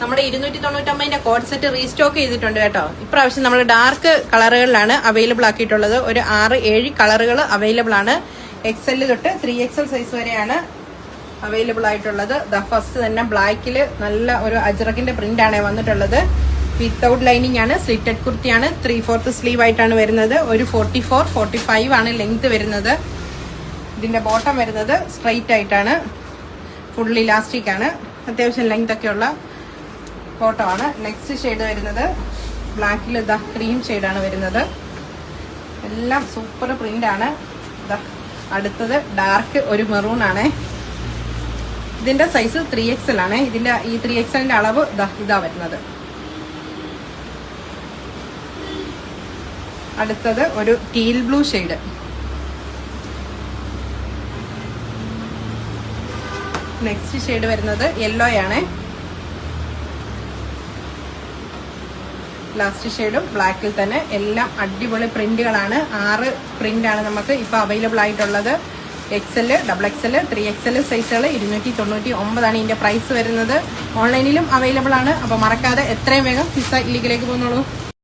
നമ്മുടെ 299 code set restock ചെയ്തിട്ടുണ്ട് കേട്ടോ. ഇപ്രാവശ്യം നമ്മൾ ഡാർക്ക് കളറുകളിലാണ് അവൈലബിൾ ആക്കിയിട്ടുള്ളത്. ഒരു 6-7 കളറുകൾ അവൈലബിൾ ആണ്. XL തൊട്ട് 3XL സൈസ് വരെയാണ് അവൈലബിൾ ആയിട്ടുള്ളത്. ഫസ്റ്റ് തന്നെ ബ്ലാക്കിൽ നല്ല ഒരു അജ്രക്കിന്റെ പ്രിന്റ് ആണ് വന്നിട്ടുള്ളത്. വിത്തൗട്ട് ലൈനിങ് ആണ്. സ്ലിറ്റഡ് കുർത്തിയാണ്. 3/4 സ്ലീവ് ആയിട്ടാണ് വരുന്നത്. ഒരു 44-45 ആണ് ലെങ്ത് വരുന്നത്. ഇതിന്റെ ബോട്ടം വരുന്നത് സ്ട്രൈറ്റ് ആയിട്ടാണ്. ഫുൾ ഇലാസ്റ്റിക് ആണ്. അത്യാവശ്യം ലെങ്ത് ഒക്കെ ഉള്ള ബോട്ടം ആണ്. നെക്സ്റ്റ് ഷെയ്ഡ് വരുന്നത് ബ്ലാക്കിൽ ക്രീം ഷെയ്ഡാണ് വരുന്നത്. എല്ലാം സൂപ്പർ പ്രിന്റ് ആണ്. അടുത്തത് ഡാർക്ക് ഒരു മെറൂൺ ആണ്. ഇതിന്റെ സൈസ് 3XL ആണ്. ഇതിന്റെ ഈ 3XLന്റെ അളവ് ഇതാ വരുന്നത്. അടുത്തത് ഒരു teal blue shade. Next shade വരുന്നത് യെല്ലോ ആണ്. ലാസ്റ്റ് ഷെയ്ഡും ബ്ലാക്കിൽ തന്നെ. എല്ലാം അടിപൊളി പ്രിന്റുകളാണ്. 6 പ്രിന്റ് ആണ് നമുക്ക് ഇപ്പൊ അവൈലബിൾ ആയിട്ടുള്ളത്. XL, XXL, 3XL സൈസുകൾ 299 ആണ് ഇതിന്റെ പ്രൈസ് വരുന്നത്. ഓൺലൈനിലും അവൈലബിൾ ആണ്. അപ്പൊ മറക്കാതെ എത്രയും വേഗം പിസ്സ ഇല്ലിലേക്ക് പോകുന്നുള്ളൂ.